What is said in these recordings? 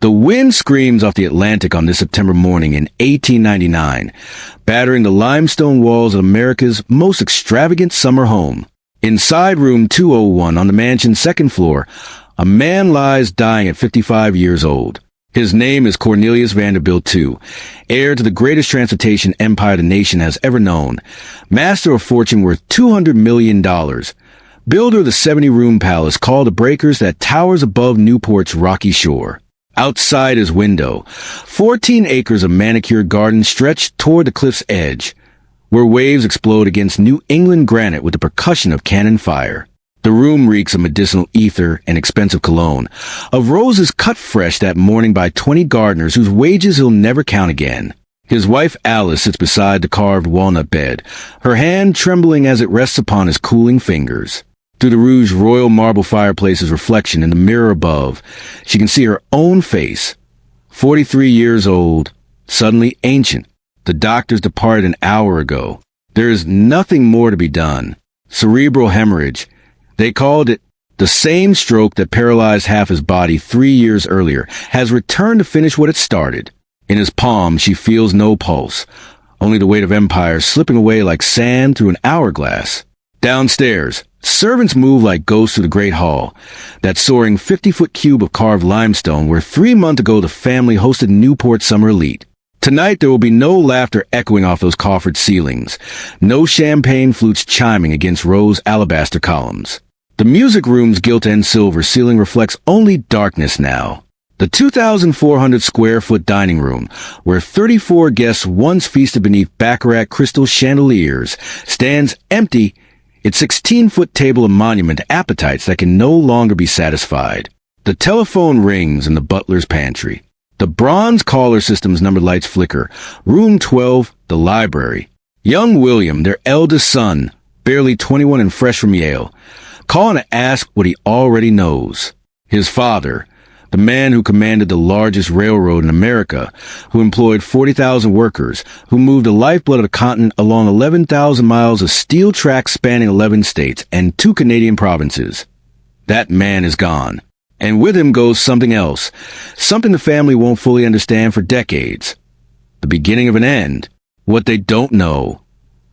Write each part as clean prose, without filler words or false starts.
The wind screams off the Atlantic on this September morning in 1899, battering the limestone walls of America's most extravagant summer home. Inside room 201 on the mansion's second floor, a man lies dying at 55 years old. His name is Cornelius Vanderbilt II, heir to the greatest transportation empire the nation has ever known, master of fortune worth $200 million, builder of the 70-room palace called the Breakers that towers above Newport's rocky shore. Outside his window, 14 acres of manicured garden stretch toward the cliff's edge, where waves explode against New England granite with the percussion of cannon fire. The room reeks of medicinal ether and expensive cologne, of roses cut fresh that morning by 20 gardeners whose wages he'll never count again. His wife Alice sits beside the carved walnut bed, her hand trembling as it rests upon his cooling fingers. Through the rouged royal marble fireplace's reflection in the mirror above, she can see her own face. 43 years old, suddenly ancient. The doctors departed an hour ago. There is nothing more to be done. Cerebral hemorrhage. They called it the same stroke that paralyzed half his body 3 years earlier, has returned to finish what it started. In his palm, she feels no pulse, only the weight of empire slipping away like sand through an hourglass. Downstairs, servants move like ghosts through the great hall, that soaring 50-foot cube of carved limestone where 3 months ago the family hosted Newport Summer Elite. Tonight there will be no laughter echoing off those coffered ceilings, no champagne flutes chiming against rose alabaster columns. The music room's gilt-end silver ceiling reflects only darkness now. The 2,400-square-foot dining room, where 34 guests once feasted beneath baccarat crystal chandeliers, stands empty, its 16-foot table a monument to appetites that can no longer be satisfied. The telephone rings in the butler's pantry. The bronze caller system's numbered lights flicker. Room 12, the library. Young William, their eldest son, barely 21 and fresh from Yale, calling to ask what he already knows. His father, the man who commanded the largest railroad in America, who employed 40,000 workers, who moved the lifeblood of the continent along 11,000 miles of steel tracks spanning 11 states and 2 Canadian provinces. That man is gone. And with him goes something else, something the family won't fully understand for decades. The beginning of an end. What they don't know,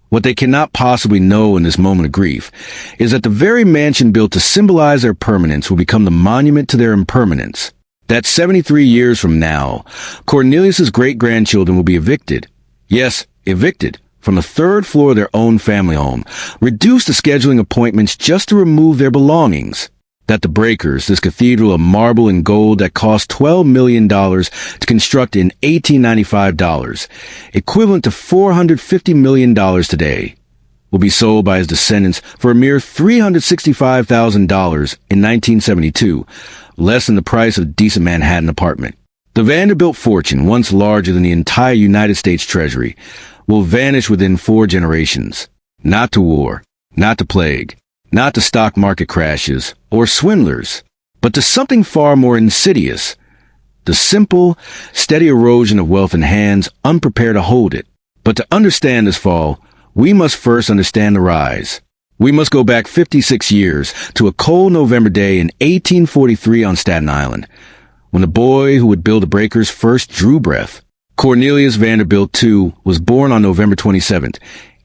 what they cannot possibly know in this moment of grief, is that the very mansion built to symbolize their permanence will become the monument to their impermanence. That 73 years from now, Cornelius's great-grandchildren will be evicted. Yes, evicted from the 3rd floor of their own family home, reduced to scheduling appointments just to remove their belongings. That the Breakers, this cathedral of marble and gold that cost $12 million to construct in 1895 dollars, equivalent to $450 million today, will be sold by his descendants for a mere $365,000 in 1972, less than the price of a decent Manhattan apartment. The Vanderbilt fortune, once larger than the entire United States Treasury, will vanish within 4 generations. Not to war, not to plague, not to stock market crashes or swindlers, but to something far more insidious, the simple, steady erosion of wealth in hands unprepared to hold it. But to understand this fall, we must first understand the rise. We must go back 56 years to a cold November day in 1843 on Staten Island, when the boy who would build the Breakers first drew breath. Cornelius Vanderbilt II was born on November 27,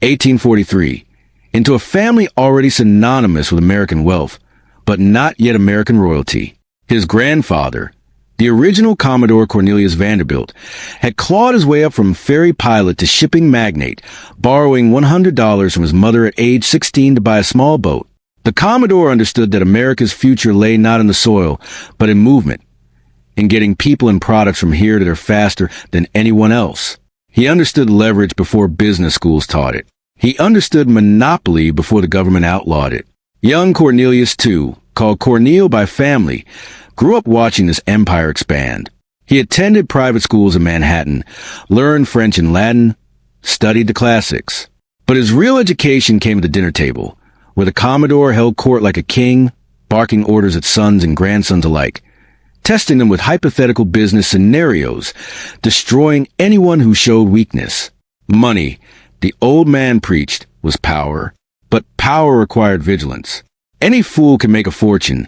1843, into a family already synonymous with American wealth, but not yet American royalty. His grandfather, the original Commodore Cornelius Vanderbilt, had clawed his way up from ferry pilot to shipping magnate, borrowing $100 from his mother at age 16 to buy a small boat. The Commodore understood that America's future lay not in the soil, but in movement, in getting people and products from here to there faster than anyone else. He understood leverage before business schools taught it. He understood monopoly before the government outlawed it. Young Cornelius, too, called Cornel by family, grew up watching this empire expand. He attended private schools in Manhattan, learned French and Latin, studied the classics. But his real education came at the dinner table, where the Commodore held court like a king, barking orders at sons and grandsons alike, testing them with hypothetical business scenarios, destroying anyone who showed weakness. Money, the old man preached, was power, but power required vigilance. Any fool can make a fortune,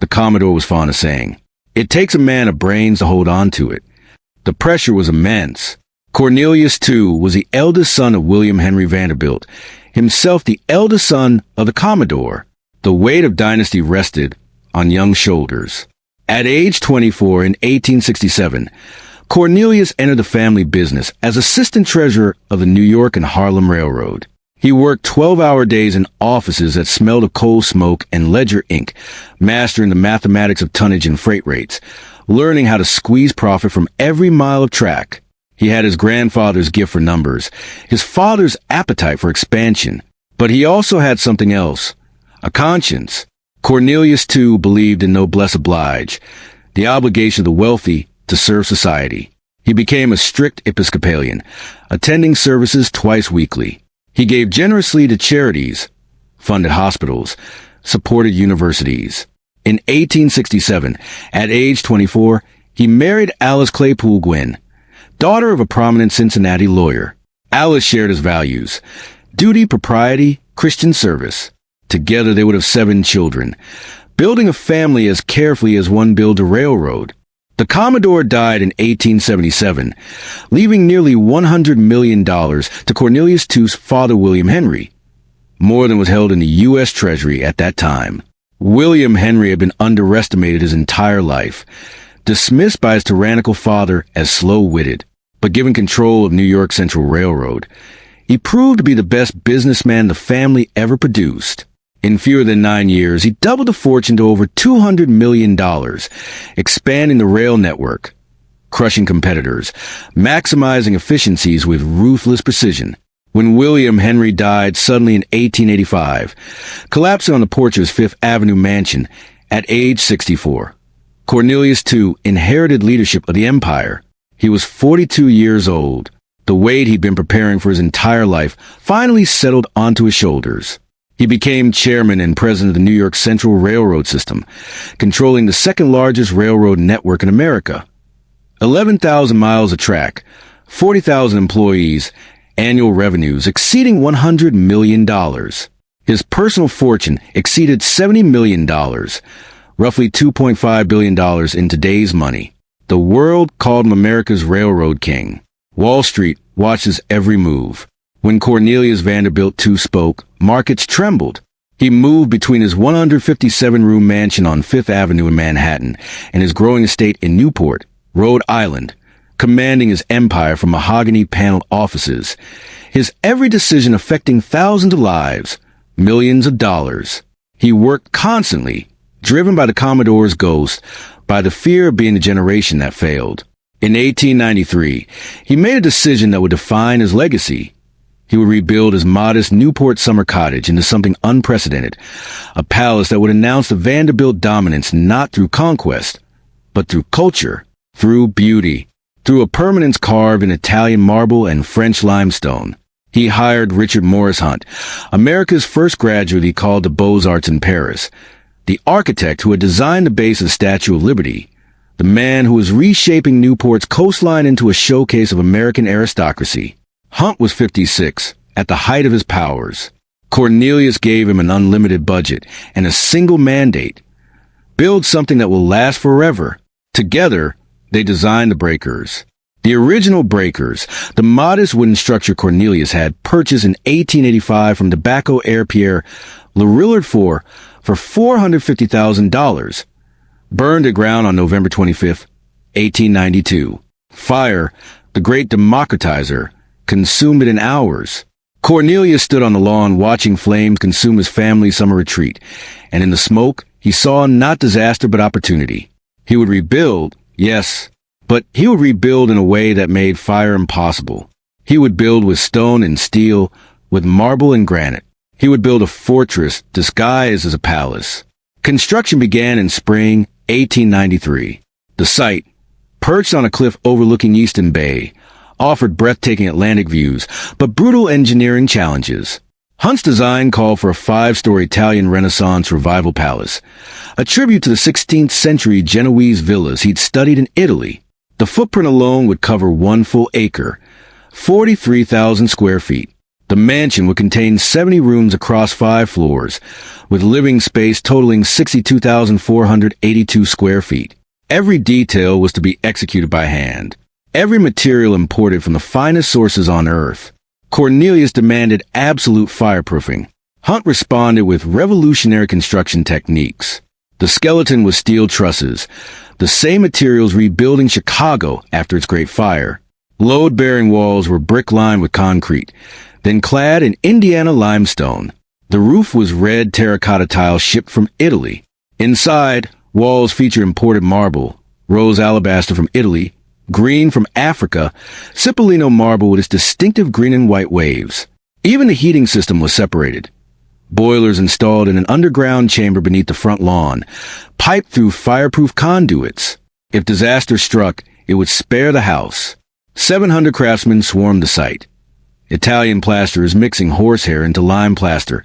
the Commodore was fond of saying. It takes a man of brains to hold on to it. The pressure was immense. Cornelius, too, was the eldest son of William Henry Vanderbilt, himself the eldest son of the Commodore. The weight of dynasty rested on young shoulders. At age 24 in 1867, Cornelius entered the family business as assistant treasurer of the New York and Harlem Railroad. He worked 12-hour days in offices that smelled of coal smoke and ledger ink, mastering the mathematics of tonnage and freight rates, learning how to squeeze profit from every mile of track. He had his grandfather's gift for numbers, his father's appetite for expansion, but he also had something else, a conscience. Cornelius, too, believed in noblesse oblige, the obligation of the wealthy to serve society. He became a strict Episcopalian, attending services twice weekly. He gave generously to charities, funded hospitals, supported universities. In 1867, at age 24, he married Alice Claypool Gwynn, daughter of a prominent Cincinnati lawyer. Alice shared his values: duty, propriety, Christian service. Together they would have 7 children, building a family as carefully as one builds a railroad. The Commodore died in 1877, leaving nearly $100 million to Cornelius II's father, William Henry, more than was held in the U.S. Treasury at that time. William Henry had been underestimated his entire life, dismissed by his tyrannical father as slow-witted, but given control of New York Central Railroad, he proved to be the best businessman the family ever produced. In fewer than 9 years, he doubled the fortune to over $200 million, expanding the rail network, crushing competitors, maximizing efficiencies with ruthless precision. When William Henry died suddenly in 1885, collapsing on the porch of his Fifth Avenue mansion at age 64, Cornelius, too, inherited leadership of the empire. He was 42 years old. The weight he'd been preparing for his entire life finally settled onto his shoulders. He became chairman and president of the New York Central Railroad system, controlling the second-largest railroad network in America. 11,000 miles of track, 40,000 employees, annual revenues exceeding $100 million. His personal fortune exceeded $70 million, roughly $2.5 billion in today's money. The world called him America's railroad king. Wall Street watched his every move. When Cornelius Vanderbilt II spoke, markets trembled. He moved between his 157-room mansion on Fifth Avenue in Manhattan and his growing estate in Newport, Rhode Island, commanding his empire from mahogany-paneled offices, his every decision affecting thousands of lives, millions of dollars. He worked constantly, driven by the Commodore's ghost, by the fear of being the generation that failed. In 1893, he made a decision that would define his legacy. He would rebuild his modest Newport summer cottage into something unprecedented, a palace that would announce the Vanderbilt dominance not through conquest, but through culture, through beauty, through a permanence carved in Italian marble and French limestone. He hired Richard Morris Hunt, America's first graduate he called the Beaux-Arts in Paris, the architect who had designed the base of the Statue of Liberty, the man who was reshaping Newport's coastline into a showcase of American aristocracy. Hunt was 56, at the height of his powers. Cornelius gave him an unlimited budget and a single mandate: build something that will last forever. Together, they designed the breakers. The original breakers, the modest wooden structure Cornelius had purchased in 1885 from tobacco heir Pierre Lorillard for $450,000, burned to ground on November 25, 1892. Fire, the great democratizer, consumed it in hours. Cornelius stood on the lawn watching flames consume his family's summer retreat, and in the smoke he saw not disaster but opportunity. He would rebuild, yes, but he would rebuild in a way that made fire impossible. He would build with stone and steel, with marble and granite. He would build a fortress disguised as a palace. Construction began in spring 1893. The site, perched on a cliff overlooking Easton Bay, offered breathtaking Atlantic views, but brutal engineering challenges. Hunt's design called for a 5-story Italian Renaissance revival palace, a tribute to the 16th century Genoese villas he'd studied in Italy. The footprint alone would cover 1 full acre, 43,000 square feet. The mansion would contain 70 rooms across 5 floors, with living space totaling 62,482 square feet. Every detail was to be executed by hand. Every material imported from the finest sources on Earth. Cornelius demanded absolute fireproofing. Hunt responded with revolutionary construction techniques. The skeleton was steel trusses, the same materials rebuilding Chicago after its Great Fire. Load-bearing walls were brick-lined with concrete, then clad in Indiana limestone. The roof was red terracotta tile shipped from Italy. Inside, walls feature imported marble, rose alabaster from Italy, green from Africa, Cipollino marble with its distinctive green and white waves. Even the heating system was separated. Boilers installed in an underground chamber beneath the front lawn, piped through fireproof conduits. If disaster struck, it would spare the house. 700 craftsmen swarmed the site. Italian plasterers mixing horsehair into lime plaster.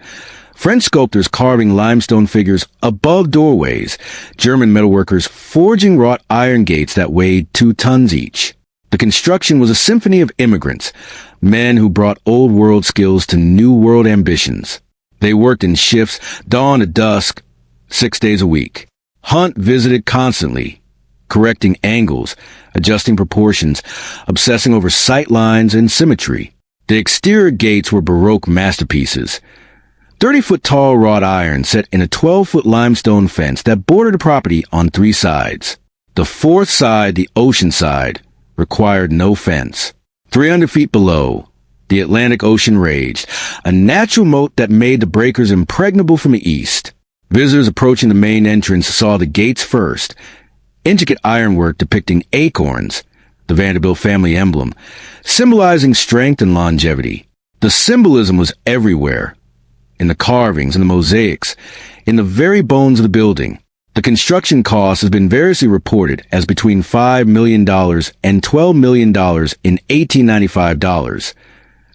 French sculptors carving limestone figures above doorways. German metalworkers forging wrought iron gates that weighed 2 tons each. The construction was a symphony of immigrants, men who brought old world skills to new world ambitions. They worked in shifts, dawn to dusk, 6 days a week. Hunt visited constantly, correcting angles, adjusting proportions, obsessing over sight lines and symmetry. The exterior gates were Baroque masterpieces. 30-foot-tall wrought iron set in a 12-foot limestone fence that bordered the property on 3 sides. The fourth side, the ocean side, required no fence. 300 feet below, the Atlantic Ocean raged, a natural moat that made the breakers impregnable from the east. Visitors approaching the main entrance saw the gates first, intricate ironwork depicting acorns, the Vanderbilt family emblem, symbolizing strength and longevity. The symbolism was everywhere, in the carvings and the mosaics, in the very bones of the building. The construction cost has been variously reported as between $5 million and $12 million in 1895 dollars.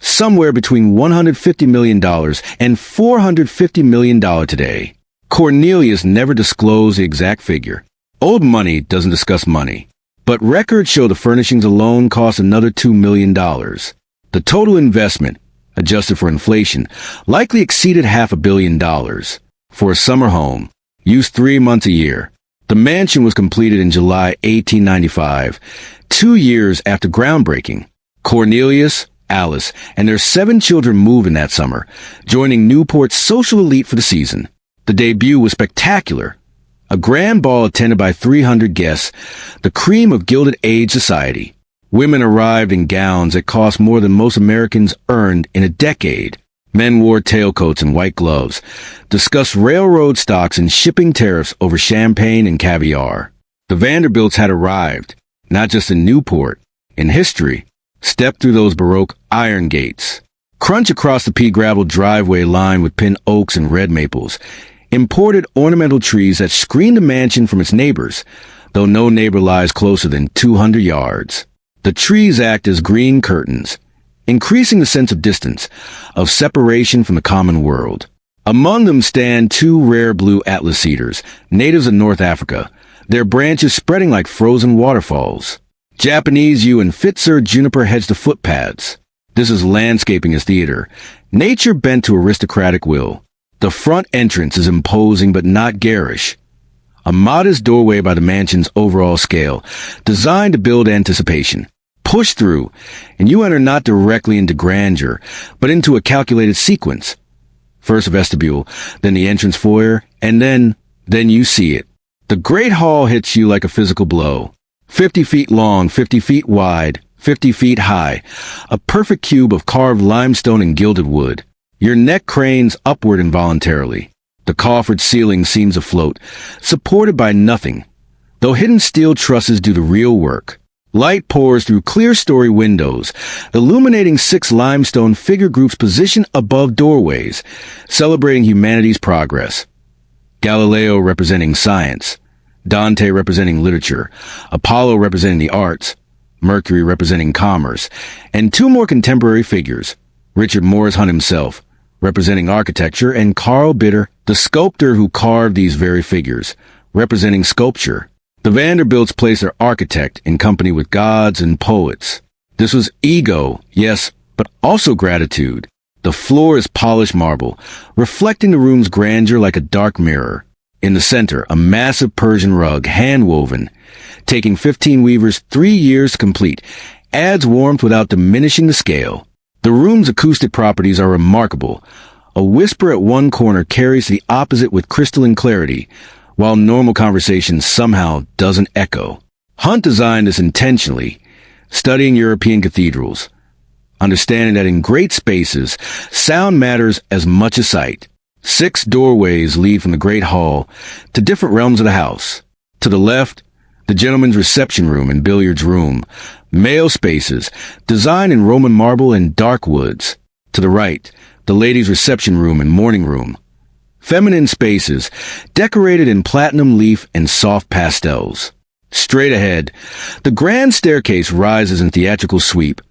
Somewhere between $150 million and $450 million today. Cornelius never disclosed the exact figure. Old money doesn't discuss money, but records show the furnishings alone cost another $2 million. The total investment, adjusted for inflation, likely exceeded $500 million. For a summer home, used 3 months a year. The mansion was completed in July 1895, 2 years after groundbreaking. Cornelius, Alice, and their 7 children moved in that summer, joining Newport's social elite for the season. The debut was spectacular. A grand ball attended by 300 guests, the cream of Gilded Age society. Women arrived in gowns that cost more than most Americans earned in a decade. Men wore tailcoats and white gloves, discussed railroad stocks and shipping tariffs over champagne and caviar. The Vanderbilts had arrived, not just in Newport, in history. Step through those Baroque iron gates. Crunch across the pea-gravel driveway lined with pin oaks and red maples. Imported ornamental trees that screen the mansion from its neighbors, though no neighbor lies closer than 200 yards. The trees act as green curtains, increasing the sense of distance, of separation from the common world. Among them stand 2 rare blue atlas cedars, natives of North Africa, their branches spreading like frozen waterfalls. Japanese yew and Pfister juniper hedge the footpaths. This is landscaping as theater, nature bent to aristocratic will. The front entrance is imposing but not garish. A modest doorway by the mansion's overall scale, designed to build anticipation. Push through, and you enter not directly into grandeur, but into a calculated sequence. First vestibule, then the entrance foyer, and then you see it. The Great Hall hits you like a physical blow. 50 feet long, 50 feet wide, 50 feet high, a perfect cube of carved limestone and gilded wood. Your neck cranes upward involuntarily. The coffered ceiling seems afloat, supported by nothing, though hidden steel trusses do the real work. Light pours through clear-story windows, illuminating 6 limestone figure groups positioned above doorways, celebrating humanity's progress. Galileo representing science, Dante representing literature, Apollo representing the arts, Mercury representing commerce, and 2 more contemporary figures, Richard Morris Hunt himself, representing architecture, and Carl Bitter, the sculptor who carved these very figures, representing sculpture. The Vanderbilts placed their architect in company with gods and poets. This was ego, yes, but also gratitude. The floor is polished marble, reflecting the room's grandeur like a dark mirror. In the center, a massive Persian rug, hand-woven, taking 15 weavers 3 years to complete, adds warmth without diminishing the scale. The room's acoustic properties are remarkable. A whisper at one corner carries the opposite with crystalline clarity, while normal conversation somehow doesn't echo. Hunt designed this intentionally, studying European cathedrals, understanding that in great spaces, sound matters as much as sight. 6 doorways lead from the Great Hall to different realms of the house. To the left, the gentleman's reception room and billiards room, male spaces, designed in Roman marble and dark woods. To the right, the ladies' reception room and morning room. Feminine spaces, decorated in platinum leaf and soft pastels. Straight ahead, the grand staircase rises in theatrical sweep,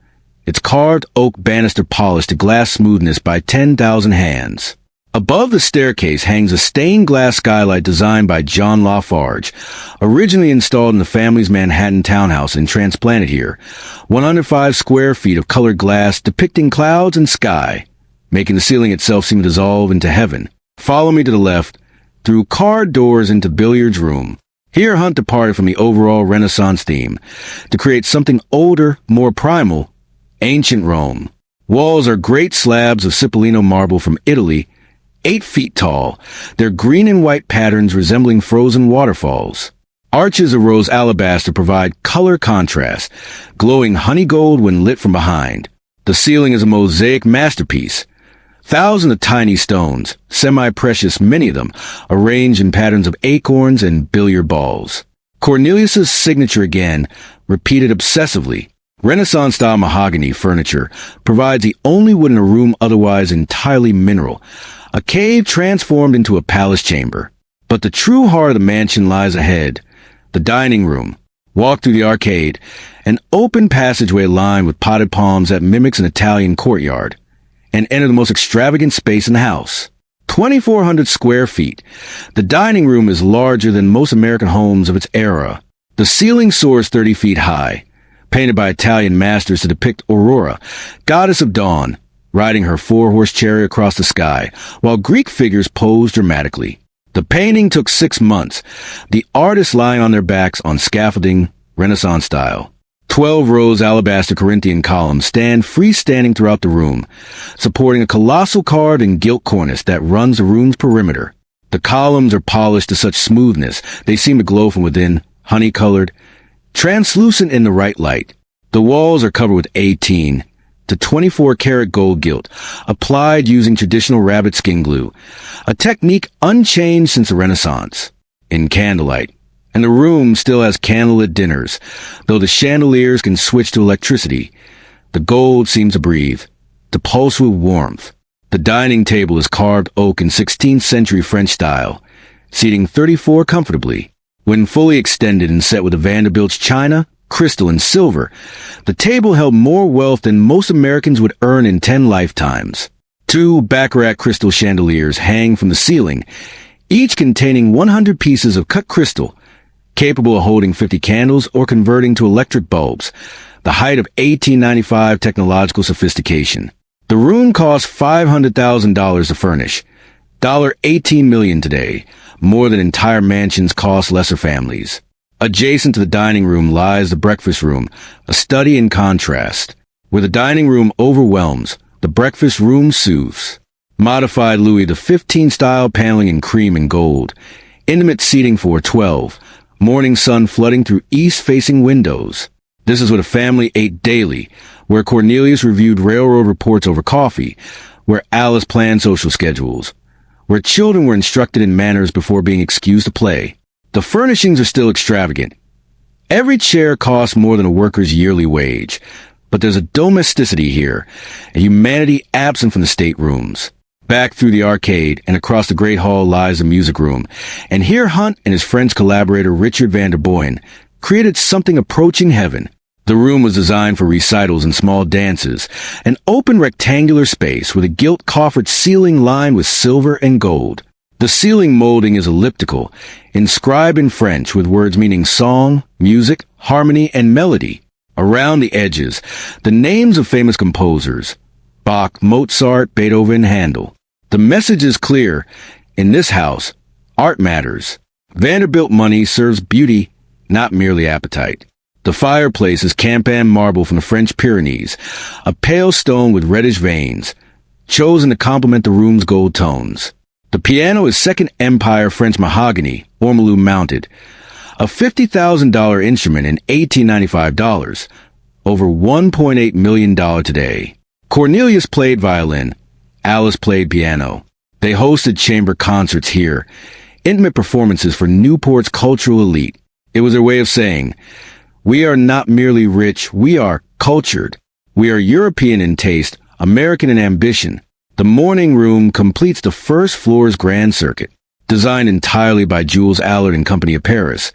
its carved oak banister polished to glass smoothness by 10,000 hands. Above the staircase hangs a stained glass skylight designed by John Lafarge, originally installed in the family's Manhattan townhouse and transplanted here. 105 square feet of colored glass depicting clouds and sky, making the ceiling itself seem to dissolve into heaven. Follow me to the left, through carved doors into billiards room. Here Hunt departed from the overall Renaissance theme to create something older, more primal, ancient Rome. Walls are great slabs of Cipollino marble from Italy, 8 feet tall, their green and white patterns resembling frozen waterfalls. Arches of rose alabaster provide color contrast, glowing honey gold when lit from behind. The ceiling is a mosaic masterpiece. Thousands of tiny stones, semi-precious many of them, arranged in patterns of acorns and billiard balls. Cornelius's signature again, repeated obsessively. Renaissance-style mahogany furniture provides the only wood in a room otherwise entirely mineral, a cave transformed into a palace chamber. But the true heart of the mansion lies ahead, the dining room. Walk through the arcade, an open passageway lined with potted palms that mimics an Italian courtyard, and enter the most extravagant space in the house. 2,400 square feet. The dining room is larger than most American homes of its era. The ceiling soars 30 feet high, painted by Italian masters to depict Aurora, goddess of dawn, riding her 4-horse chariot across the sky, while Greek figures pose dramatically. The painting took 6 months, the artists lying on their backs on scaffolding, Renaissance style. 12 rows alabaster Corinthian columns stand freestanding throughout the room, supporting a colossal carved and gilt cornice that runs the room's perimeter. The columns are polished to such smoothness they seem to glow from within, honey-colored, translucent in the right light. The walls are covered with 18 to 24-karat gold gilt, applied using traditional rabbit skin glue, a technique unchanged since the Renaissance. In candlelight, and the room still has candlelit dinners, though the chandeliers can switch to electricity. The gold seems to breathe, to pulse with warmth. The dining table is carved oak in 16th century French style, seating 34 comfortably. When fully extended and set with a Vanderbilt's china, crystal, and silver, the table held more wealth than most Americans would earn in 10 lifetimes. 2 Baccarat crystal chandeliers hang from the ceiling, each containing 100 pieces of cut crystal, capable of holding 50 candles or converting to electric bulbs, the height of 1895 technological sophistication. The room cost $500,000 to furnish, $18 million today, more than entire mansions cost lesser families. Adjacent to the dining room lies the breakfast room, a study in contrast. Where the dining room overwhelms, the breakfast room soothes. Modified Louis XV style paneling in cream and gold, intimate seating for 12, morning sun flooding through east-facing windows. This is what a family ate daily, where Cornelius reviewed railroad reports over coffee, where Alice planned social schedules, where children were instructed in manners before being excused to play. The furnishings are still extravagant. Every chair costs more than a worker's yearly wage, but there's a domesticity here, a humanity absent from the staterooms. Back through the arcade and across the Great Hall lies the music room, and here Hunt and his French collaborator Richard van der Boyen created something approaching heaven. The room was designed for recitals and small dances, an open rectangular space with a gilt coffered ceiling lined with silver and gold. The ceiling molding is elliptical, inscribed in French with words meaning song, music, harmony, and melody. Around the edges, the names of famous composers: Bach, Mozart, Beethoven, Handel. The message is clear. In this house, Art matters. Vanderbilt money serves beauty, not merely appetite. The fireplace is Campan marble from the French Pyrenees, a pale stone with reddish veins, chosen to complement the room's gold tones. The piano is Second Empire French mahogany, ormolu mounted, a $50,000 instrument in $1,895, over $1.8 million today. Cornelius played violin, Alice played piano. They hosted chamber concerts here, intimate performances for Newport's cultural elite. It was their way of saying, we are not merely rich, we are cultured. We are European in taste, American in ambition. The morning room completes the first floor's grand circuit, designed entirely by Jules Allard and Company of Paris.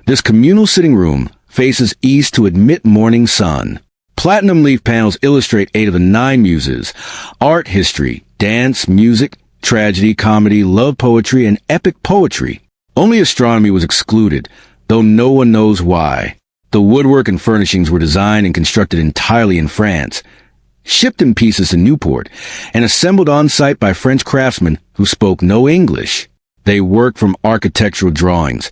This communal sitting room faces east to admit morning sun. Platinum leaf panels illustrate 8 of the 9 muses: art history, dance, music, tragedy, comedy, love poetry, and epic poetry. Only astronomy was excluded, though no one knows why. The woodwork and furnishings were designed and constructed entirely in France, shipped in pieces to Newport, and assembled on-site by French craftsmen who spoke no English. They worked from architectural drawings,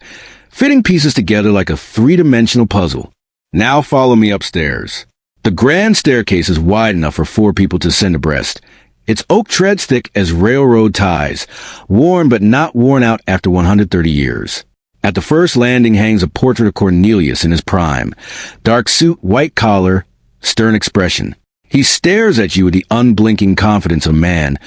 fitting pieces together like a three-dimensional puzzle. Now follow me upstairs. The grand staircase is wide enough for 4 people to ascend abreast. Its oak treads thick as railroad ties, worn but not worn out after 130 years. At the first landing hangs a portrait of Cornelius in his prime. Dark suit, white collar, stern expression. He stares at you with the unblinking confidence of a man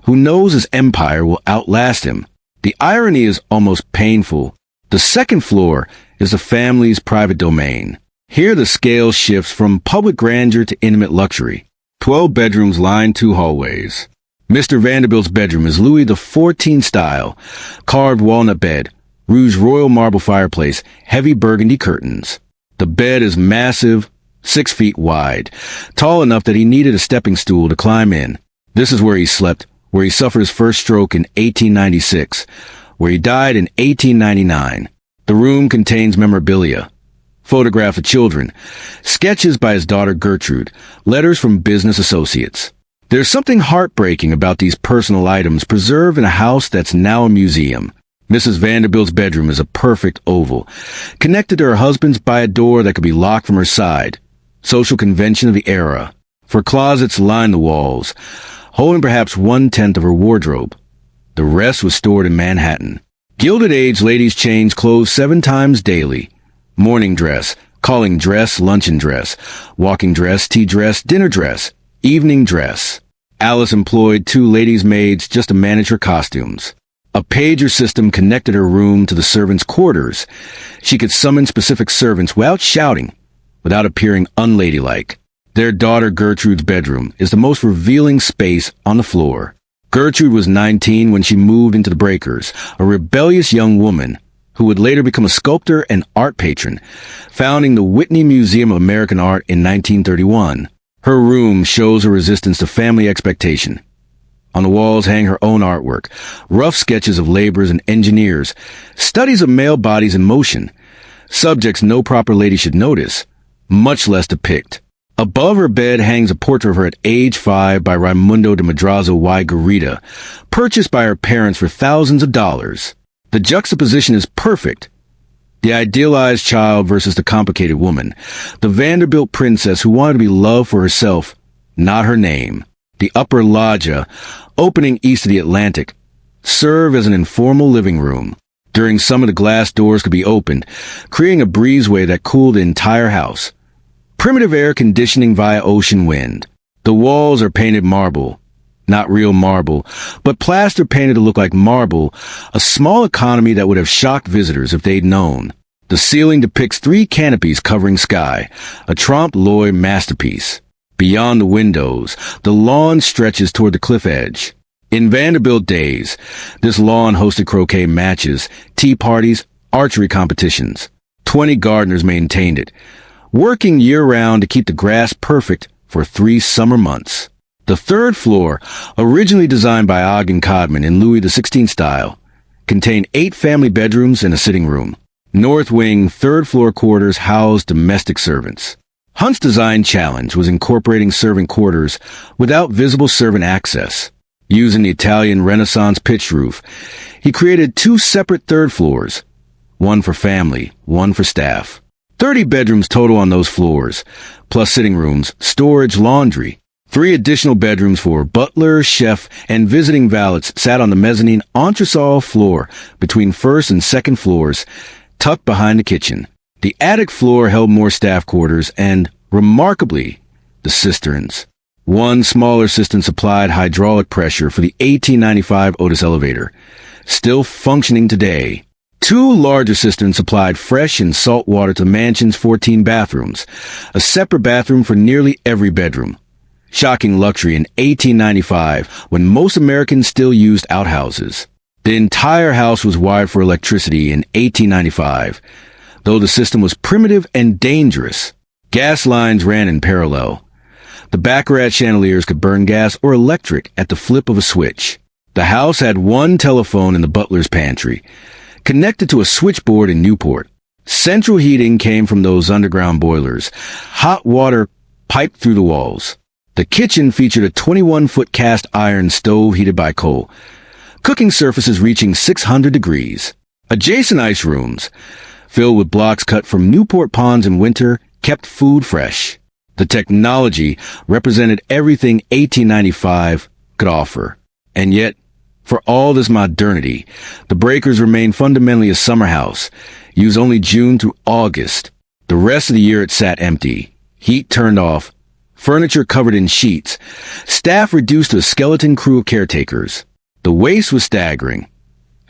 who knows his empire will outlast him. The irony is almost painful. The second floor is the family's private domain. Here the scale shifts from public grandeur to intimate luxury. 12 bedrooms line 2 hallways. Mr. Vanderbilt's bedroom is Louis XIV style, carved walnut bed, Rouge royal marble fireplace, heavy burgundy curtains. The bed is massive, 6 feet wide, tall enough that he needed a stepping stool to climb in. This is where he slept, where he suffered his first stroke in 1896, where he died in 1899. The room contains memorabilia, photographs of children, sketches by his daughter Gertrude, letters from business associates. There's something heartbreaking about these personal items preserved in a house that's now a museum. Mrs. Vanderbilt's bedroom is a perfect oval, connected to her husband's by a door that could be locked from her side. Social convention of the era. For closets line the walls, holding perhaps 1/10 of her wardrobe. The rest was stored in Manhattan. Gilded Age ladies change clothes 7 times daily. Morning dress, calling dress, luncheon dress, walking dress, tea dress, dinner dress, evening dress. Alice employed 2 ladies' maids just to manage her costumes. A pager system connected her room to the servants' quarters. She could summon specific servants without shouting, without appearing unladylike. Their daughter Gertrude's bedroom is the most revealing space on the floor. Gertrude was 19 when she moved into the Breakers, a rebellious young woman who would later become a sculptor and art patron, founding the Whitney Museum of American Art in 1931. Her room shows her resistance to family expectation. On the walls hang her own artwork, rough sketches of laborers and engineers, studies of male bodies in motion, subjects no proper lady should notice, much less depict. Above her bed hangs a portrait of her at age 5 by Raimundo de Madrazo y Garita, purchased by her parents for thousands of dollars. The juxtaposition is perfect. The idealized child versus the complicated woman. The Vanderbilt princess who wanted to be loved for herself, not her name. The upper loggia, opening east of the Atlantic, serve as an informal living room. During summer, the glass doors could be opened, creating a breezeway that cooled the entire house. Primitive air conditioning via ocean wind. The walls are painted marble. Not real marble, but plaster painted to look like marble, a small economy that would have shocked visitors if they'd known. The ceiling depicts 3 canopies covering sky, a Trompe l'oeil masterpiece. Beyond the windows, the lawn stretches toward the cliff edge. In Vanderbilt days, this lawn hosted croquet matches, tea parties, archery competitions. 20 gardeners maintained it, working year-round to keep the grass perfect for 3 summer months. The 3rd floor, originally designed by Ogden Codman in Louis XVI style, contained 8 family bedrooms and a sitting room. North wing, 3rd floor quarters housed domestic servants. Hunt's design challenge was incorporating servant quarters without visible servant access. Using the Italian Renaissance pitched roof, He created 2 separate third floors, one for family, one for staff. 30 bedrooms total on those floors, plus sitting rooms, storage, laundry. 3 additional bedrooms for butler, chef, and visiting valets sat on the mezzanine entresol floor between first and second floors, tucked behind the kitchen. The attic floor held more staff quarters and, remarkably, the cisterns. One smaller cistern supplied hydraulic pressure for the 1895 Otis elevator, still functioning today. 2 larger cisterns supplied fresh and salt water to the mansion's 14 bathrooms, a separate bathroom for nearly every bedroom. Shocking luxury in 1895, when most Americans still used outhouses. The entire house was wired for electricity in 1895, though the system was primitive and dangerous. Gas lines ran in parallel. The baccarat chandeliers could burn gas or electric at the flip of a switch. The house had 1 telephone in the butler's pantry, connected to a switchboard in Newport. Central heating came from those underground boilers. Hot water piped through the walls. The kitchen featured a 21-foot cast iron stove heated by coal, cooking surfaces reaching 600 degrees. Adjacent ice rooms, filled with blocks cut from Newport ponds in winter, kept food fresh. The technology represented everything 1895 could offer. And yet, for all this modernity, the Breakers remained fundamentally a summer house, used only June through August. The rest of the year it sat empty, heat turned off, furniture covered in sheets, staff reduced to a skeleton crew of caretakers. The waste was staggering.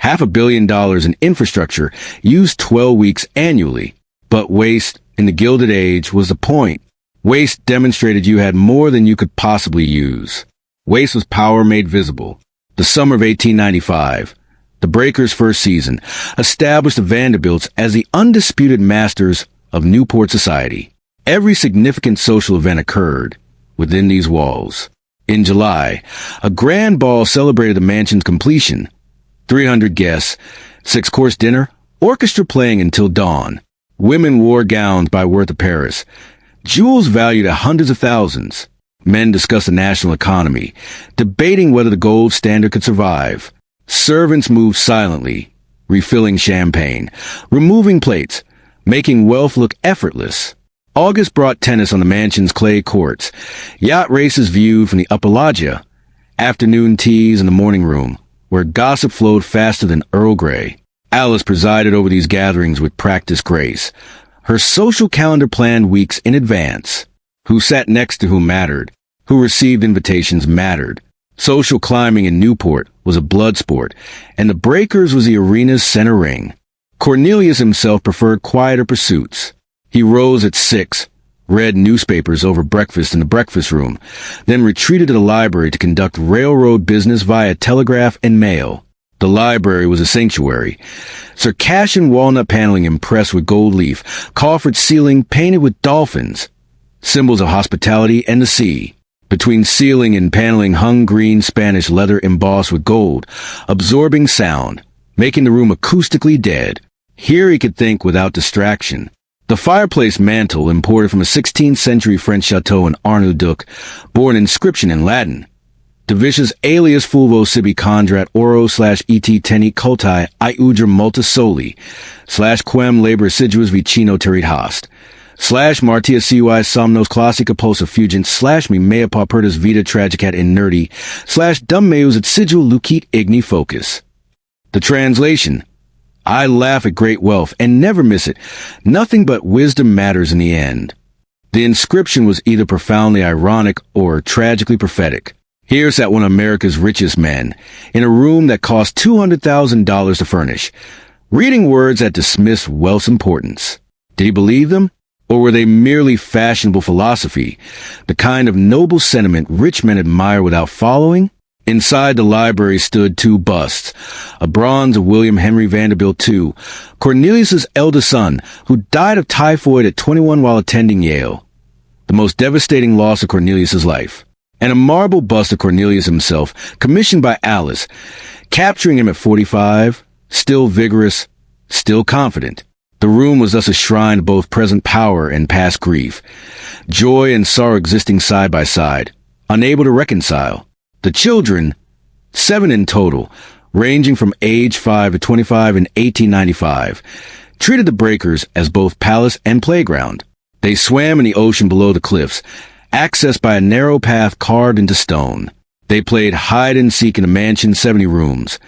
$500 million in infrastructure used 12 weeks annually. But waste, in the Gilded Age, was the point. Waste demonstrated you had more than you could possibly use. Waste was power made visible. The summer of 1895, the Breakers' first season, established the Vanderbilts as the undisputed masters of Newport society. Every significant social event occurred within these walls. In July, a grand ball celebrated the mansion's completion. 300 guests, 6-course dinner, orchestra playing until dawn. Women wore gowns by Worth of Paris, jewels valued at hundreds of thousands. Men discussed the national economy, debating whether the gold standard could survive. Servants moved silently, refilling champagne, removing plates, making wealth look effortless. August brought tennis on the mansion's clay courts, yacht races viewed from the upper loggia, afternoon teas in the morning room, where gossip flowed faster than Earl Grey. Alice presided over these gatherings with practiced grace. Her social calendar planned weeks in advance. Who sat next to whom mattered. Who received invitations mattered. Social climbing in Newport was a blood sport, and the Breakers was the arena's center ring. Cornelius himself preferred quieter pursuits. He rose at 6, read newspapers over breakfast in the breakfast room, then retreated to the library to conduct railroad business via telegraph and mail. The library was a sanctuary. Circassian walnut paneling impressed with gold leaf, coffered ceiling painted with dolphins, symbols of hospitality and the sea. Between ceiling and paneling hung green Spanish leather embossed with gold, absorbing sound, making the room acoustically dead. Here he could think without distraction. The fireplace mantel, imported from a 16th century French chateau in Arnoux-Duc, bore an inscription in Latin. Divicius alias fulvo sibi condrat oro /et teni culti iudra multa soli / quem labor assiduus vicino terit host / martia cui somnos classica pulsa fugent / me mea paupertas vita tragicat inerti / dum meus assiduo lucit igni focus. The translation: I laugh at great wealth and never miss it. Nothing but wisdom matters in the end. The inscription was either profoundly ironic or tragically prophetic. Here sat one of America's richest men, in a room that cost $200,000 to furnish, reading words that dismissed wealth's importance. Did he believe them? Or were they merely fashionable philosophy, the kind of noble sentiment rich men admire without following? Inside the library stood 2 busts, a bronze of William Henry Vanderbilt II, Cornelius's eldest son, who died of typhoid at 21 while attending Yale, the most devastating loss of Cornelius's life, and a marble bust of Cornelius himself, commissioned by Alice, capturing him at 45, still vigorous, still confident. The room was thus a shrine of both present power and past grief, joy and sorrow existing side by side, unable to reconcile. The children, 7 in total, ranging from age 5 to 25 in 1895, treated the breakers as both palace and playground. They swam in the ocean below the cliffs, accessed by a narrow path carved into stone. They played hide-and-seek in the mansion's 70 rooms,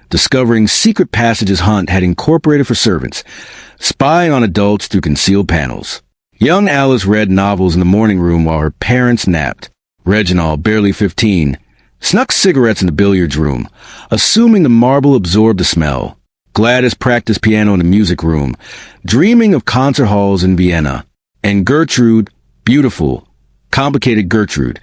discovering secret passages Hunt had incorporated for servants, spying on adults through concealed panels. Young Alice read novels in the morning room while her parents napped. Reginald, barely 15, snuck cigarettes in the billiards room, assuming the marble absorbed the smell. Gladys practiced piano in the music room, dreaming of concert halls in Vienna. And Gertrude, beautiful, complicated Gertrude,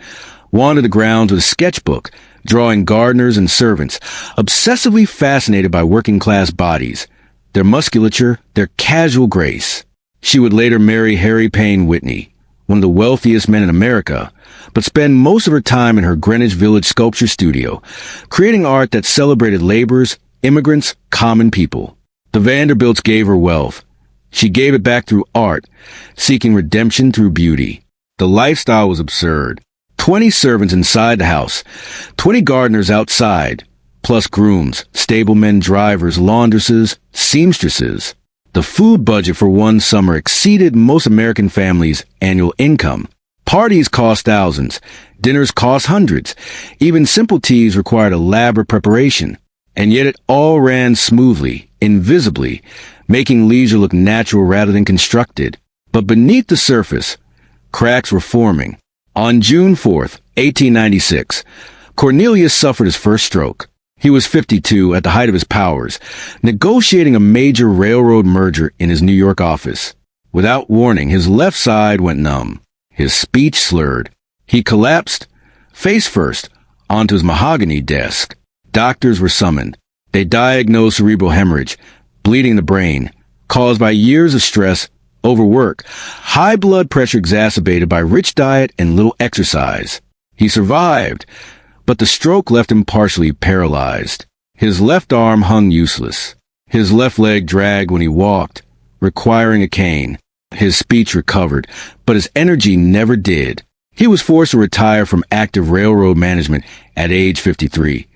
wandered the grounds with a sketchbook, drawing gardeners and servants, obsessively fascinated by working-class bodies, their musculature, their casual grace. She would later marry Harry Payne Whitney, one of the wealthiest men in America, but spend most of her time in her Greenwich Village sculpture studio, creating art that celebrated laborers, immigrants, common people. The Vanderbilts gave her wealth. She gave it back through art, seeking redemption through beauty. The lifestyle was absurd. 20 servants inside the house, 20 gardeners outside, plus grooms, stablemen, drivers, laundresses, seamstresses. The food budget for one summer exceeded most American families' annual income. Parties cost thousands, dinners cost hundreds, even simple teas required elaborate preparation. And yet it all ran smoothly, invisibly, making leisure look natural rather than constructed. But beneath the surface, cracks were forming. On June 4th, 1896, Cornelius suffered his first stroke. He was 52 at the height of his powers, negotiating a major railroad merger in his New York office. Without warning, his left side went numb. His speech slurred. He collapsed, face first, onto his mahogany desk. Doctors were summoned. They diagnosed cerebral hemorrhage, bleeding in the brain, caused by years of stress, overwork, high blood pressure exacerbated by rich diet and little exercise. He survived, but the stroke left him partially paralyzed. His left arm hung useless. His left leg dragged when he walked, requiring a cane. His speech recovered, but his energy never did. He was forced to retire from active railroad management at age 53,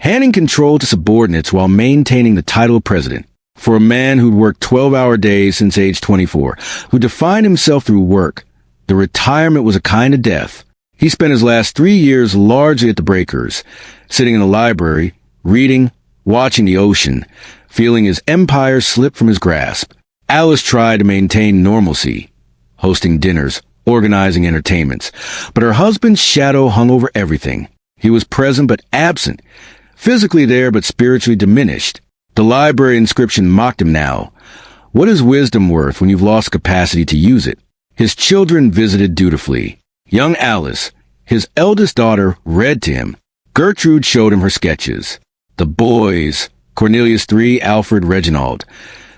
handing control to subordinates while maintaining the title of president. For a man who'd worked 12-hour days since age 24, who defined himself through work, the retirement was a kind of death. He spent his last 3 years largely at the breakers, sitting in the library, reading, watching the ocean, feeling his empire slip from his grasp. Alice tried to maintain normalcy, hosting dinners, organizing entertainments, but her husband's shadow hung over everything. He was present but absent, physically there but spiritually diminished. The library inscription mocked him now. What is wisdom worth when you've lost capacity to use it? His children visited dutifully. Young Alice, his eldest daughter, read to him. Gertrude showed him her sketches. The boys, Cornelius III, Alfred, Reginald,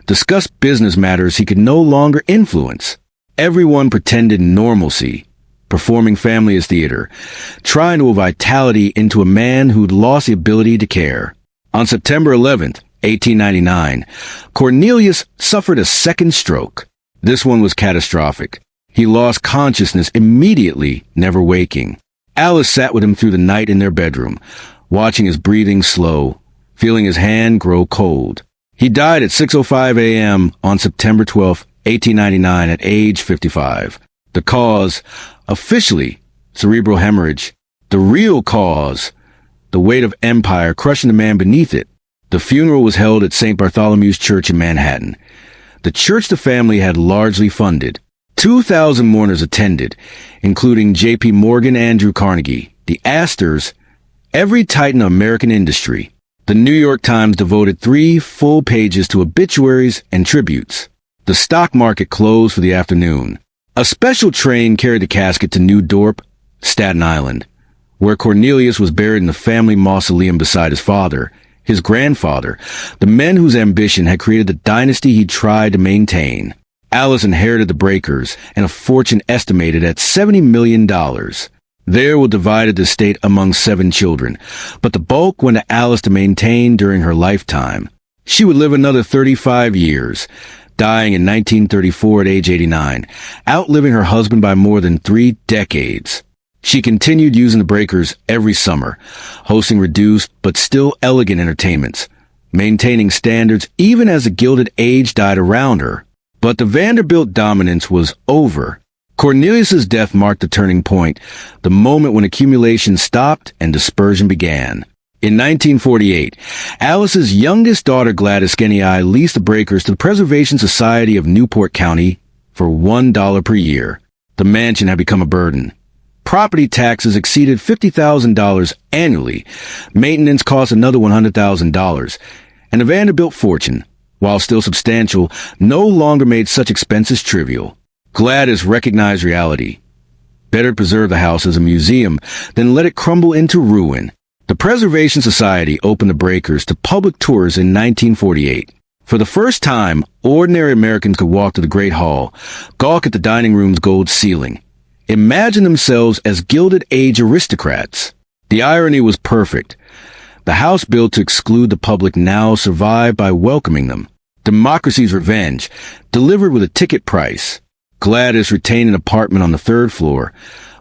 discussed business matters he could no longer influence. Everyone pretended normalcy, performing family as theater, trying to will vitality into a man who'd lost the ability to care. On September 11th, 1899, Cornelius suffered a second stroke. This one was catastrophic. He lost consciousness immediately, never waking. Alice sat with him through the night in their bedroom, watching his breathing slow, feeling his hand grow cold. He died at 6:05 a.m. on September 12, 1899, at age 55. The cause, officially, cerebral hemorrhage. The real cause, the weight of empire crushing the man beneath it. The funeral was held at St. Bartholomew's Church in Manhattan. The church the family had largely funded. 2,000 mourners attended, including J.P. Morgan, Andrew Carnegie, the Astors, every titan of American industry. The New York Times devoted 3 full pages to obituaries and tributes. The stock market closed for the afternoon. A special train carried the casket to New Dorp, Staten Island, where Cornelius was buried in the family mausoleum beside his father, his grandfather, the men whose ambition had created the dynasty he tried to maintain. Alice inherited the breakers and a fortune estimated at $70 million. There will divided the estate among 7 children, but the bulk went to Alice to maintain during her lifetime. She would live another 35 years, dying in 1934 at age 89, outliving her husband by more than 3 decades. She continued using the breakers every summer, hosting reduced but still elegant entertainments, maintaining standards even as the Gilded Age died around her. But the Vanderbilt dominance was over. Cornelius's death marked the turning point, the moment when accumulation stopped and dispersion began. In 1948, Alice's youngest daughter Gladys Genii leased the breakers to the Preservation Society of Newport County for $1 per year. The mansion had become a burden. Property taxes exceeded $50,000 annually. Maintenance cost another $100,000. And the Vanderbilt fortune, while still substantial, no longer made such expenses trivial. Gladys recognized reality. Better preserve the house as a museum than let it crumble into ruin. The Preservation Society opened the breakers to public tours in 1948. For the first time, ordinary Americans could walk to the Great Hall, gawk at the dining room's gold ceiling, imagine themselves as Gilded Age aristocrats. The irony was perfect. The house built to exclude the public now survived by welcoming them. Democracy's revenge, delivered with a ticket price. Gladys retained an apartment on the third floor,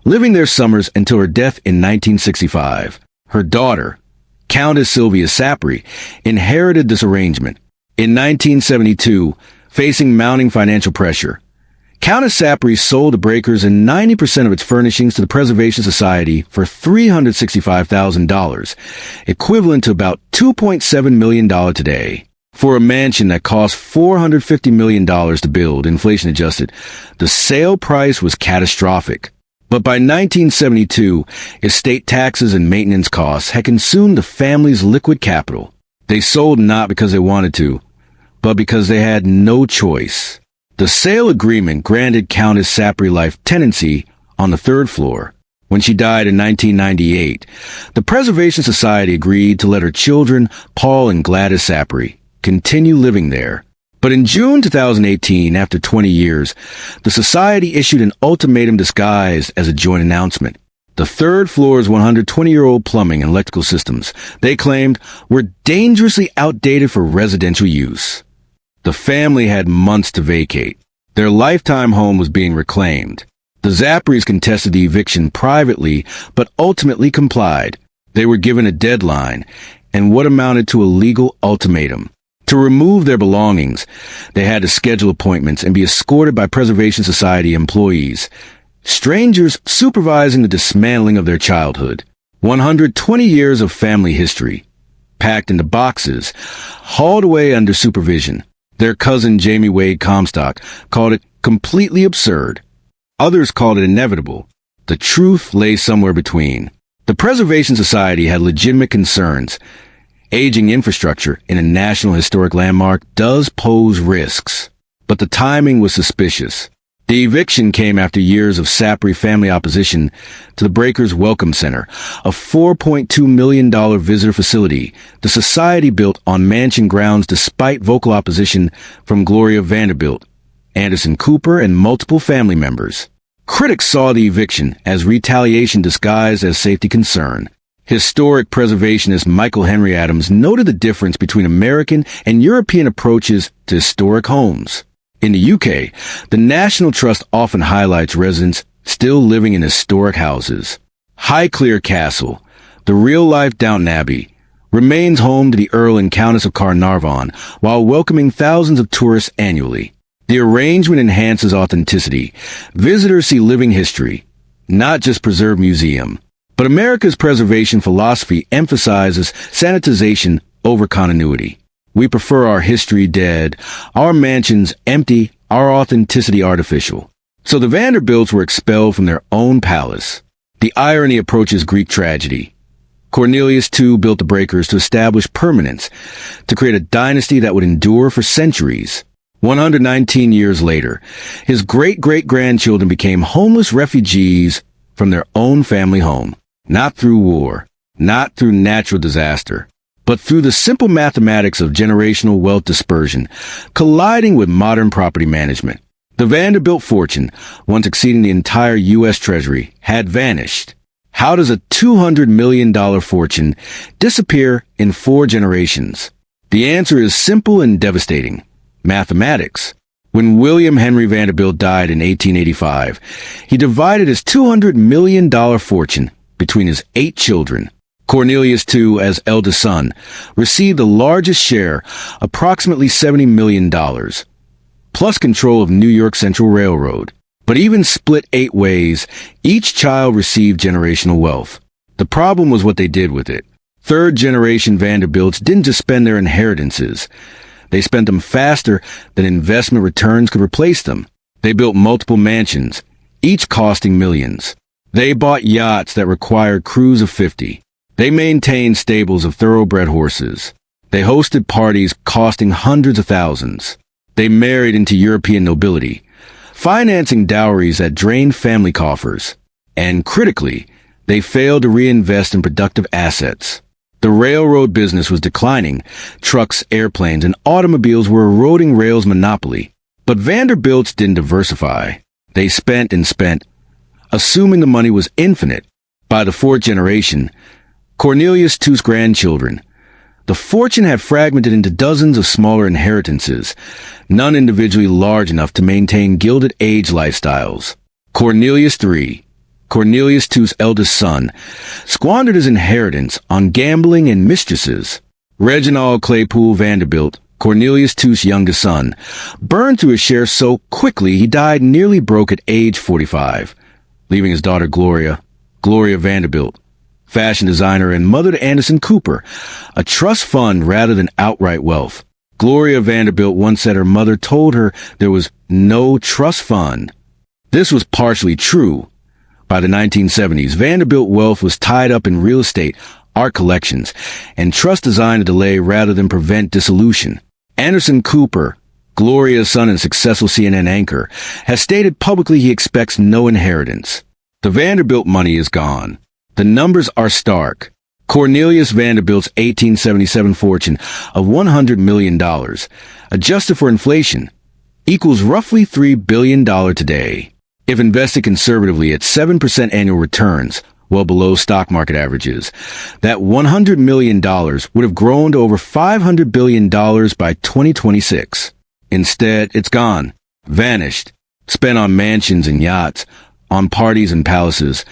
living there summers until her death in 1965. Her daughter, Countess Sylvia Sapri, inherited this arrangement. In 1972, facing mounting financial pressure, Countess Sapri sold the breakers and 90% of its furnishings to the Preservation Society for $365,000, equivalent to about $2.7 million today. For a mansion that cost $450 million to build, inflation adjusted, the sale price was catastrophic. But by 1972, estate taxes and maintenance costs had consumed the family's liquid capital. They sold not because they wanted to, but because they had no choice. The sale agreement granted Countess Sapri life tenancy on the third floor. When she died in 1998, the Preservation Society agreed to let her children, Paul and Gladys Sapri, continue living there. But in June 2018, after 20 years, the Society issued an ultimatum disguised as a joint announcement. The third floor's 120-year-old plumbing and electrical systems, they claimed, were dangerously outdated for residential use. The family had months to vacate. Their lifetime home was being reclaimed. The Zapris contested the eviction privately, but ultimately complied. They were given a deadline and what amounted to a legal ultimatum. To remove their belongings, they had to schedule appointments and be escorted by Preservation Society employees, strangers supervising the dismantling of their childhood. 120 years of family history, packed into boxes, hauled away under supervision. Their cousin Jamie Wade Comstock called it completely absurd. Others called it inevitable. The truth lay somewhere between. The Preservation Society had legitimate concerns. Aging infrastructure in a National Historic Landmark does pose risks, but the timing was suspicious. The eviction came after years of Sapri family opposition to the Breakers Welcome Center, a $4.2 million visitor facility the Society built on mansion grounds despite vocal opposition from Gloria Vanderbilt, Anderson Cooper, and multiple family members. Critics saw the eviction as retaliation disguised as safety concern. Historic preservationist Michael Henry Adams noted the difference between American and European approaches to historic homes. In the UK, the National Trust often highlights residents still living in historic houses. Highclere Castle, the real-life Downton Abbey, remains home to the Earl and Countess of Carnarvon while welcoming thousands of tourists annually. The arrangement enhances authenticity. Visitors see living history, not just preserved museum. But America's preservation philosophy emphasizes sanitization over continuity. We prefer our history dead, our mansions empty, our authenticity artificial. So the Vanderbilts were expelled from their own palace. The irony approaches Greek tragedy. Cornelius too built the Breakers to establish permanence, to create a dynasty that would endure for centuries. 119 years later, his great-great-grandchildren became homeless refugees from their own family home. Not through war, not through natural disaster, but through the simple mathematics of generational wealth dispersion, colliding with modern property management. The Vanderbilt fortune, once exceeding the entire U.S. Treasury, had vanished. How does a $200 million fortune disappear in 4 generations? The answer is simple and devastating. Mathematics. When William Henry Vanderbilt died in 1885, he divided his $200 million fortune between his 8 children. Cornelius II, as eldest son, received the largest share, approximately $70 million, plus control of New York Central Railroad. But even split 8 ways, each child received generational wealth. The problem was what they did with it. Third-generation Vanderbilts didn't just spend their inheritances. They spent them faster than investment returns could replace them. They built multiple mansions, each costing millions. They bought yachts that required crews of 50. They maintained stables of thoroughbred horses. They hosted parties costing hundreds of thousands. They married into European nobility, financing dowries that drained family coffers. And critically, they failed to reinvest in productive assets. The railroad business was declining. Trucks, airplanes, and automobiles were eroding rail's monopoly. But Vanderbilts didn't diversify. They spent and spent, assuming the money was infinite. By the 4th generation, Cornelius II's grandchildren, the fortune had fragmented into dozens of smaller inheritances, none individually large enough to maintain Gilded Age lifestyles. Cornelius III, Cornelius II's eldest son, squandered his inheritance on gambling and mistresses. Reginald Claypool Vanderbilt, Cornelius II's youngest son, burned through his share so quickly he died nearly broke at age 45, leaving his daughter Gloria Vanderbilt, fashion designer and mother to Anderson Cooper, a trust fund rather than outright wealth. Gloria Vanderbilt once said her mother told her there was no trust fund. This was partially true. By the 1970s, Vanderbilt wealth was tied up in real estate, art collections, and trust designed to delay rather than prevent dissolution. Anderson Cooper, Gloria's son and successful CNN anchor, has stated publicly he expects no inheritance. The Vanderbilt money is gone. The numbers are stark. Cornelius Vanderbilt's 1877 fortune of $100 million, adjusted for inflation, equals roughly $3 billion today. If invested conservatively at 7% annual returns, well below stock market averages, that $100 million would have grown to over $500 billion by 2026. Instead, it's gone, vanished, spent on mansions and yachts, on parties and palaces,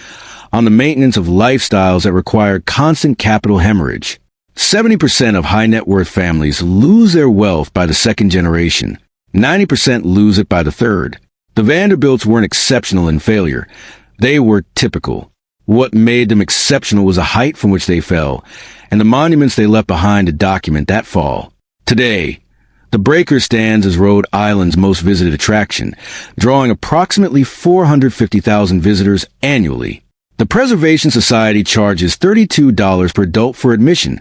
on the maintenance of lifestyles that require constant capital hemorrhage. 70% of high net worth families lose their wealth by the 2nd generation. 90% lose it by the 3rd. The Vanderbilts weren't exceptional in failure. They were typical. What made them exceptional was the height from which they fell, and the monuments they left behind to document that fall. Today, the Breaker stands as Rhode Island's most visited attraction, drawing approximately 450,000 visitors annually. The Preservation Society charges $32 per adult for admission,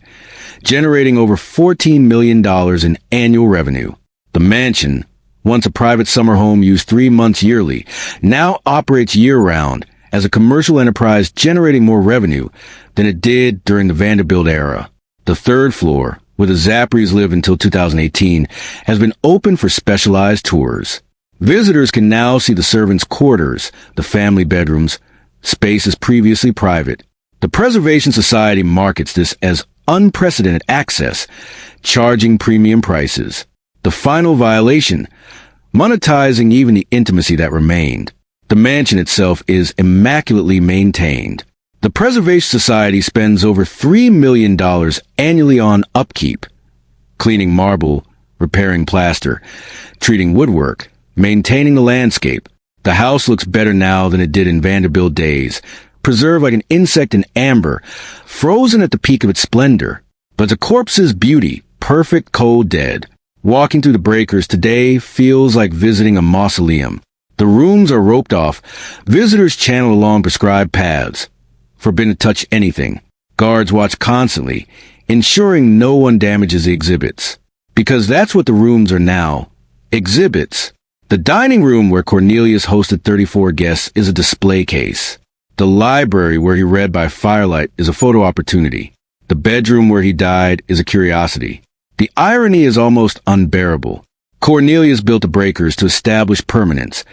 generating over $14 million in annual revenue. The mansion, once a private summer home used 3 months yearly, now operates year-round as a commercial enterprise generating more revenue than it did during the Vanderbilt era. The 3rd floor, where the Zapparies lived until 2018, has been open for specialized tours. Visitors can now see the servants' quarters, the family bedrooms, spaces previously private. The Preservation Society markets this as unprecedented access, charging premium prices. The final violation, monetizing even the intimacy that remained. The mansion itself is immaculately maintained. The Preservation Society spends over $3 million annually on upkeep, cleaning marble, repairing plaster, treating woodwork, maintaining the landscape. The house looks better now than it did in Vanderbilt days, preserved like an insect in amber, frozen at the peak of its splendor. But the corpse's beauty, perfect cold dead. Walking through the breakers today feels like visiting a mausoleum. The rooms are roped off, visitors channel along prescribed paths. Forbidden to touch anything. Guards watch constantly, ensuring no one damages the exhibits. Because that's what the rooms are now. Exhibits. The dining room where Cornelius hosted 34 guests is a display case. The library where he read by firelight is a photo opportunity. The bedroom where he died is a curiosity. The irony is almost unbearable. Cornelius built the breakers to establish permanence,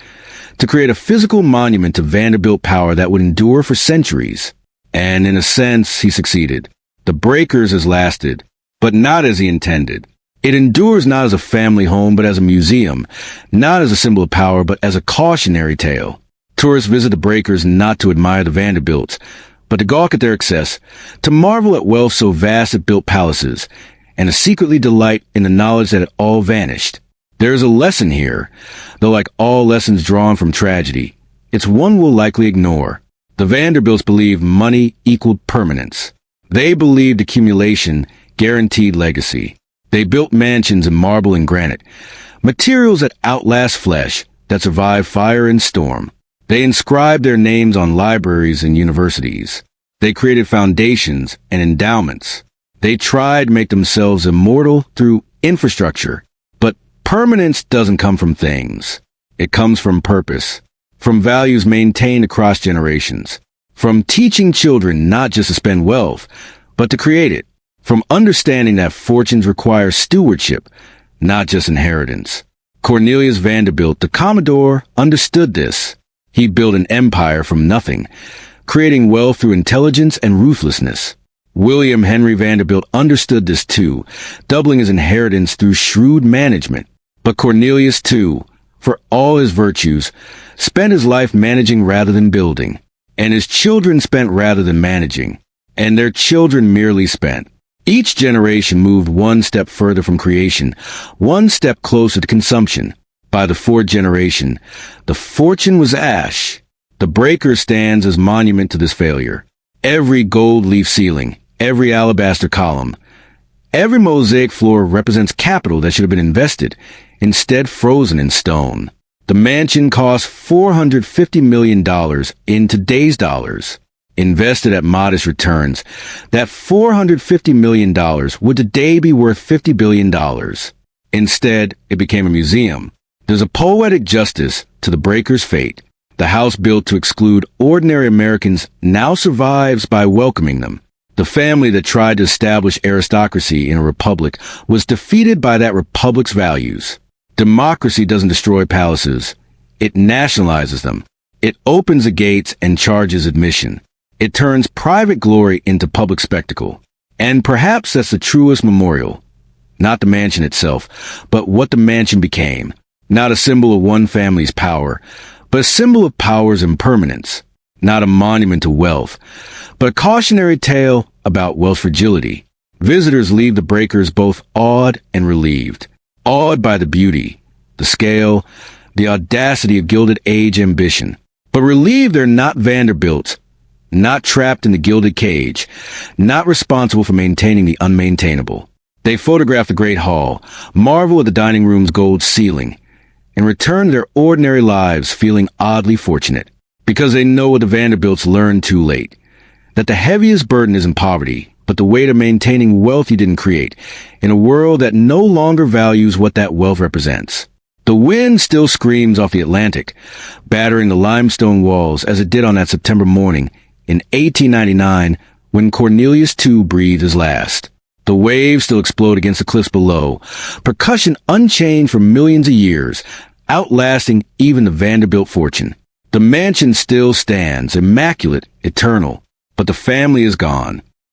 to create a physical monument to Vanderbilt power that would endure for centuries. And in a sense, he succeeded. The breakers has lasted, but not as he intended. It endures not as a family home, but as a museum, not as a symbol of power, but as a cautionary tale. Tourists visit the breakers not to admire the Vanderbilts, but to gawk at their excess, to marvel at wealth so vast it built palaces, and to secretly delight in the knowledge that it all vanished. There is a lesson here, though like all lessons drawn from tragedy, it's one we'll likely ignore. The Vanderbilts believed money equaled permanence. They believed accumulation guaranteed legacy. They built mansions in marble and granite, materials that outlast flesh, that survive fire and storm. They inscribed their names on libraries and universities. They created foundations and endowments. They tried to make themselves immortal through infrastructure. But permanence doesn't come from things. It comes from purpose, from values maintained across generations, from teaching children not just to spend wealth, but to create it, from understanding that fortunes require stewardship, not just inheritance. Cornelius Vanderbilt, the Commodore, understood this. He built an empire from nothing, creating wealth through intelligence and ruthlessness. William Henry Vanderbilt understood this too, doubling his inheritance through shrewd management. But Cornelius, too, for all his virtues, spent his life managing rather than building. And his children spent rather than managing. And their children merely spent. Each generation moved one step further from creation, one step closer to consumption. By the fourth generation, the fortune was ash. The breaker stands as monument to this failure. Every gold leaf ceiling, every alabaster column, every mosaic floor represents capital that should have been invested, instead frozen in stone. The mansion cost $450 million in today's dollars. Invested at modest returns, that $450 million would today be worth $50 billion. Instead, it became a museum. There's a poetic justice to the breaker's fate. The house built to exclude ordinary Americans now survives by welcoming them. The family that tried to establish aristocracy in a republic was defeated by that republic's values. Democracy doesn't destroy palaces. It nationalizes them. It opens the gates and charges admission. It turns private glory into public spectacle. And perhaps that's the truest memorial. Not the mansion itself, but what the mansion became. Not a symbol of one family's power, but a symbol of power's impermanence. Not a monument to wealth, but a cautionary tale about wealth's fragility. Visitors leave the breakers both awed and relieved. Awed by the beauty, the scale, the audacity of Gilded Age ambition. But relieved they're not Vanderbilts, not trapped in the gilded cage, not responsible for maintaining the unmaintainable. They photograph the Great Hall, marvel at the dining room's gold ceiling, and return to their ordinary lives feeling oddly fortunate, because they know what the Vanderbilts learned too late, that the heaviest burden isn't poverty, but the weight of maintaining wealth you didn't create, in a world that no longer values what that wealth represents. The wind still screams off the Atlantic, battering the limestone walls as it did on that September morning in 1899 when Cornelius II breathed his last. The waves still explode against the cliffs below, percussion unchanged for millions of years, outlasting even the Vanderbilt fortune. The mansion still stands, immaculate, eternal, but the family is gone.